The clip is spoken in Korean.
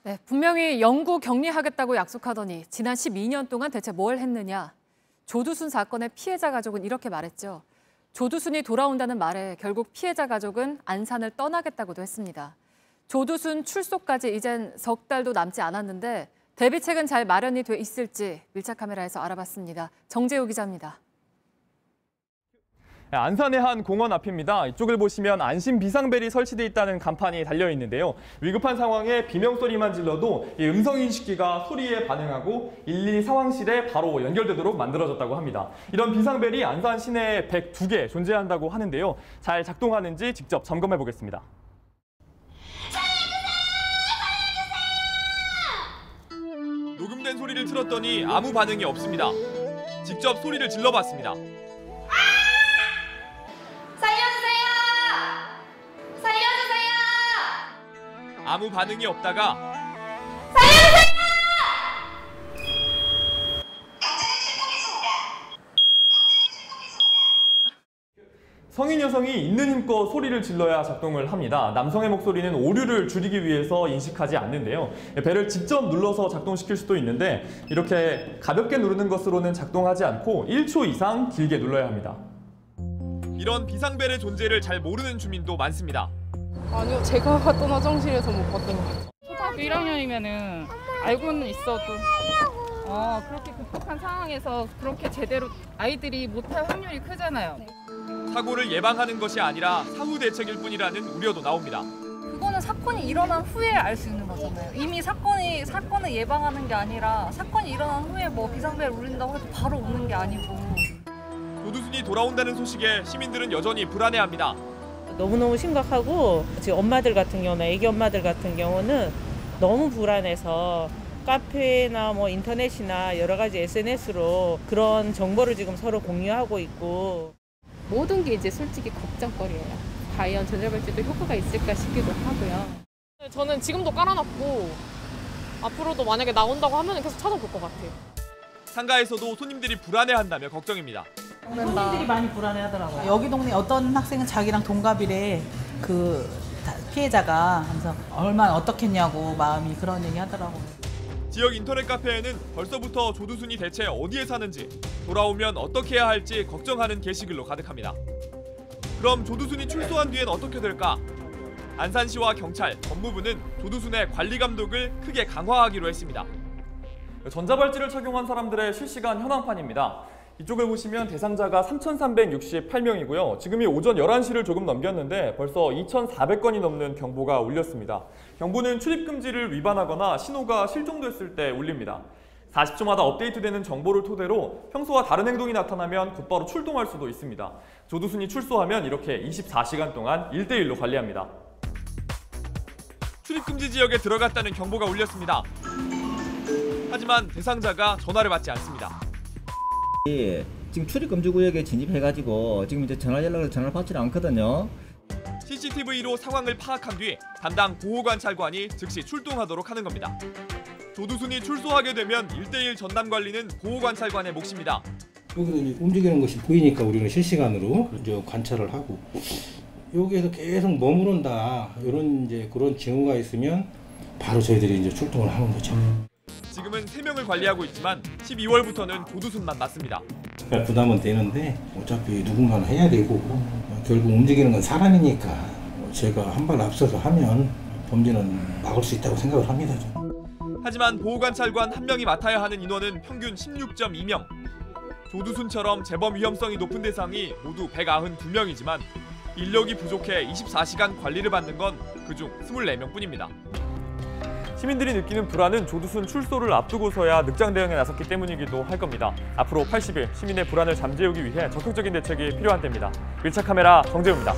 네, 분명히 영구 격리하겠다고 약속하더니 지난 12년 동안 대체 뭘 했느냐. 조두순 사건의 피해자 가족은 이렇게 말했죠. 조두순이 돌아온다는 말에 결국 피해자 가족은 안산을 떠나겠다고도 했습니다. 조두순 출소까지 이젠 석 달도 남지 않았는데 대비책은 잘 마련이 돼 있을지 밀착 카메라에서 알아봤습니다. 정재호 기자입니다. 안산의 한 공원 앞입니다. 이쪽을 보시면 안심 비상벨이 설치돼 있다는 간판이 달려 있는데요. 위급한 상황에 비명 소리만 질러도 이 음성인식기가 소리에 반응하고 112 상황실에 바로 연결되도록 만들어졌다고 합니다. 이런 비상벨이 안산 시내에 102개 존재한다고 하는데요. 잘 작동하는지 직접 점검해 보겠습니다. 녹음된 소리를 틀었더니 아무 반응이 없습니다. 직접 소리를 질러봤습니다. 아무 반응이 없다가 살려주세요! 성인 여성이 있는 힘껏 소리를 질러야 작동을 합니다. 남성의 목소리는 오류를 줄이기 위해서 인식하지 않는데요. 벨을 직접 눌러서 작동시킬 수도 있는데 이렇게 가볍게 누르는 것으로는 작동하지 않고 1초 이상 길게 눌러야 합니다. 이런 비상벨의 존재를 잘 모르는 주민도 많습니다. 아니요, 제가 갔던 화장실에서 못 봤던 것 같아요. 초등학교 1학년이면은 알고는 있어도 그렇게 급박한 상황에서 그렇게 제대로 아이들이 못할 확률이 크잖아요. 사고를 예방하는 것이 아니라 사후 대책일 뿐이라는 우려도 나옵니다. 그거는 사건이 일어난 후에 알 수 있는 거잖아요. 이미 사건을 예방하는 게 아니라 사건이 일어난 후에 뭐 비상벨 울린다고 해도 바로 오는 게 아니고. 조두순이 돌아온다는 소식에 시민들은 여전히 불안해합니다. 너무너무 심각하고 지금 엄마들 같은 경우는 애기 엄마들 같은 경우는 너무 불안해서 카페나 뭐 인터넷이나 여러 가지 SNS로 그런 정보를 지금 서로 공유하고 있고 모든 게 이제 솔직히 걱정거리예요. 과연 전자발찌도 효과가 있을까 싶기도 하고요. 저는 지금도 깔아놨고 앞으로도 만약에 나온다고 하면 계속 찾아볼 것 같아요. 상가에서도 손님들이 불안해한다며 걱정입니다. 손님들이 많이 불안해하더라고요. 여기 동네 어떤 학생은 자기랑 동갑이래 그 피해자가 하면서 얼마나 어떻겠냐고 마음이 그런 얘기 하더라고요. 지역 인터넷 카페에는 벌써부터 조두순이 대체 어디에 사는지 돌아오면 어떻게 해야 할지 걱정하는 게시글로 가득합니다. 그럼 조두순이 출소한 뒤엔 어떻게 될까? 안산시와 경찰, 법무부는 조두순의 관리 감독을 크게 강화하기로 했습니다. 전자발찌를 착용한 사람들의 실시간 현황판입니다. 이쪽을 보시면 대상자가 3,368명이고요. 지금이 오전 11시를 조금 넘겼는데 벌써 2,400건이 넘는 경보가 울렸습니다. 경보는 출입금지를 위반하거나 신호가 실종됐을 때 울립니다. 40초마다 업데이트되는 정보를 토대로 평소와 다른 행동이 나타나면 곧바로 출동할 수도 있습니다. 조두순이 출소하면 이렇게 24시간 동안 1대1로 관리합니다. 출입금지 지역에 들어갔다는 경보가 울렸습니다. 하지만 대상자가 전화를 받지 않습니다. 지금 출입금지구역에 진입해가지고 지금 이제 전화를 받지 않거든요. CCTV로 상황을 파악한 뒤 담당 보호관찰관이 즉시 출동하도록 하는 겁니다. 조두순이 출소하게 되면 1대1 전담 관리는 보호관찰관의 몫입니다. 여기서 이제 움직이는 것이 보이니까 우리는 실시간으로 이제 관찰을 하고 여기에서 계속 머무른다 이런 이제 그런 징후가 있으면 바로 저희들이 이제 출동을 하는 거죠. 지금은 3명을 관리하고 있지만 12월부터는 조두순만 맡습니다. 부담은 되는데 어차피 누군가는 해야 되고 결국 움직이는 건 사람이니까 제가 한 발 앞서서 하면 범죄는 막을 수 있다고 생각을 합니다. 하지만 보호관찰관 1명이 맡아야 하는 인원은 평균 16.2명. 조두순처럼 재범 위험성이 높은 대상이 모두 192명이지만 인력이 부족해 24시간 관리를 받는 건 그중 24명뿐입니다. 시민들이 느끼는 불안은 조두순 출소를 앞두고서야 늑장 대응에 나섰기 때문이기도 할 겁니다. 앞으로 80일 시민의 불안을 잠재우기 위해 적극적인 대책이 필요한 때입니다. 밀착 카메라 정재우입니다.